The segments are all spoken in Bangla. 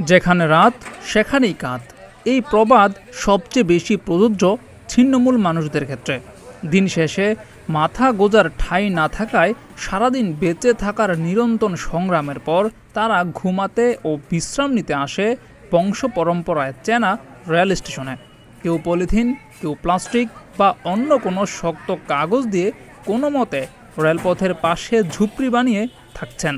যেখানে রাত সেখানেই কাঁধ, এই প্রবাদ সবচেয়ে বেশি প্রযোজ্য ছিন্নমূল মানুষদের ক্ষেত্রে। দিন শেষে মাথা গোজার ঠাঁই না থাকায় সারাদিন বেঁচে থাকার নিরন্তর সংগ্রামের পর তারা ঘুমাতে ও বিশ্রাম নিতে আসে বংশ পরম্পরায় চেনা রেল স্টেশনে। কেউ পলিথিন, কেউ প্লাস্টিক বা অন্য কোনো শক্ত কাগজ দিয়ে কোনো মতে রেলপথের পাশে ঝুপড়ি বানিয়ে থাকছেন।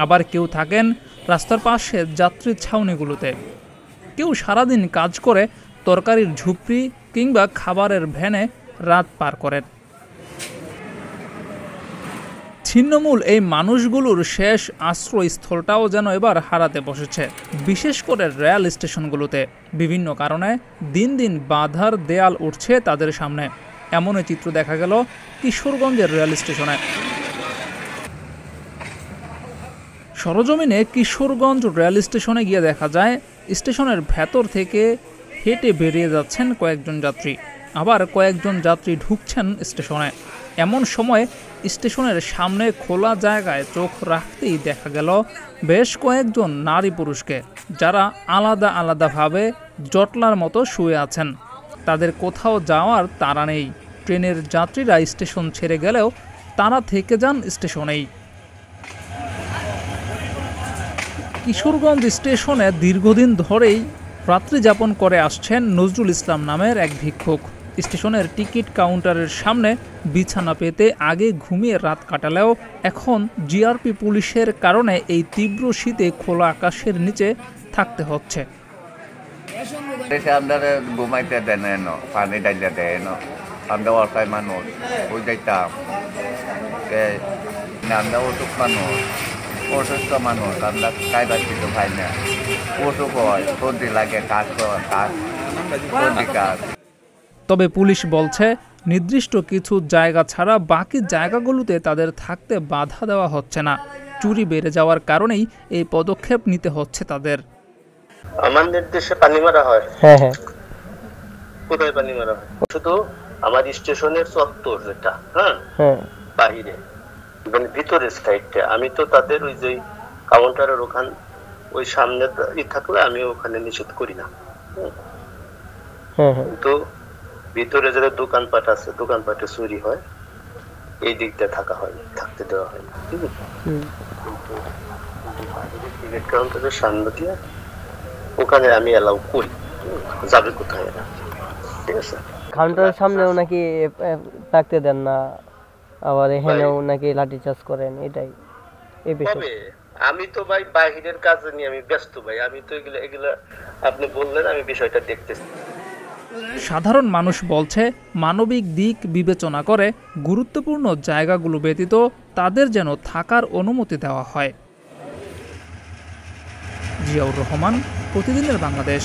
আবার কেউ থাকেন রাস্তার পাশে যাত্রী ছাউনিগুলোতে। কেউ সারাদিন কাজ করে তরকারির ঝুপড়ি কিংবা খাবারের ভ্যানে রাত পার করেন। ছিন্নমূল এই মানুষগুলোর শেষ আশ্রয়স্থলটাও যেন এবার হারাতে বসেছে, বিশেষ করে রেল স্টেশনগুলোতে। বিভিন্ন কারণে দিন দিন বাধার দেয়াল উঠছে তাদের সামনে। এমনই চিত্র দেখা গেল কিশোরগঞ্জের রেল স্টেশনে। সরজমিনে কিশোরগঞ্জ রেল স্টেশনে গিয়ে দেখা যায় স্টেশনের ভেতর থেকে হেঁটে বেরিয়ে যাচ্ছেন কয়েকজন যাত্রী, আবার কয়েকজন যাত্রী ঢুকছেন স্টেশনে। এমন সময় স্টেশনের সামনে খোলা জায়গায় চোখ রাখতেই দেখা গেল বেশ কয়েকজন নারী পুরুষকে, যারা আলাদা আলাদাভাবে জটলার মতো শুয়ে আছেন। তাদের কোথাও যাওয়ার তাড়া নেই। ট্রেনের যাত্রীরা স্টেশন ছেড়ে গেলেও তারা থেকে যান স্টেশনেই। কিশোরগঞ্জ স্টেশনে দীর্ঘদিন ধরেই রাত্রি যাপন করে আসছেন নজরুল ইসলাম নামের এক ভিক্ষুক। স্টেশনের টিকিট কাউন্টারের সামনে বিছানা পেতে আগে ঘুমিয়ে রাত কাটালেও এখন জিআরপি পুলিশের কারণে এই তীব্র শীতে খোলা আকাশের নিচে থাকতে হচ্ছে। ঘুমাইতে দেন, পানি ডাইলে দেন, আমরা অসহায় মানুষ, ওই যাইতাম আমরা অসুখ মানুষ, অসুস্থ মানুষ, আমরা খাইবার কিছু খাই না, অসুখ হয়, সর্দি লাগে, কাজ সর্দি কাজ। তবে পুলিশ বলছে নির্দিষ্ট কিছু জায়গা ছাড়া বাকি জায়গাগুলোতে তাদের থাকতে বাধা দেওয়া হচ্ছে না। চুরি বেড়ে যাওয়ার কারণেই এই পদক্ষেপ নিতে হচ্ছে তাদের। আমার নির্দেশে পানি মারা হয়। হ্যাঁ হ্যাঁ। কোথায় পানি মারা হয়? শুধু আমার স্টেশনের চত্বর যেটা, হ্যাঁ, বাহিরে মানে ভিতরের সাইডটা। আমি তো তাদের ওই যে কাউন্টারের ওখান ওই সামনে থাকলে আমি ওখানে নিষেধ করি না। তো ভিতরে যারা দোকানপাট আছে, দোকানপাটে চুরি হয়, এই দিকটা থাকা হয়, থাকতে দেওয়া হয় না। ঠিক আছে, টিকিট কাউন্টারের সামনে দিয়ে ওখানে আমি অ্যালাউ করি, যাবে কোথায় এরা। ঠিক আছে, কাউন্টারের সামনেও নাকি থাকতে দেন না, আবার এখানেও নাকি লাঠিচার্জ করেন, এটাই এই বিষয়। আমি তো ভাই বাহিরের কাজে নিয়ে আমি ব্যস্ত ভাই, আমি তো এগুলা আপনি বললেন, আমি বিষয়টা দেখতেছি। সাধারণ মানুষ বলছে মানবিক দিক বিবেচনা করে গুরুত্বপূর্ণ জায়গাগুলো ব্যতীত তাদের যেন থাকার অনুমতি দেওয়া হয়। জিয়াউর রহমান, প্রতিদিনের বাংলাদেশ।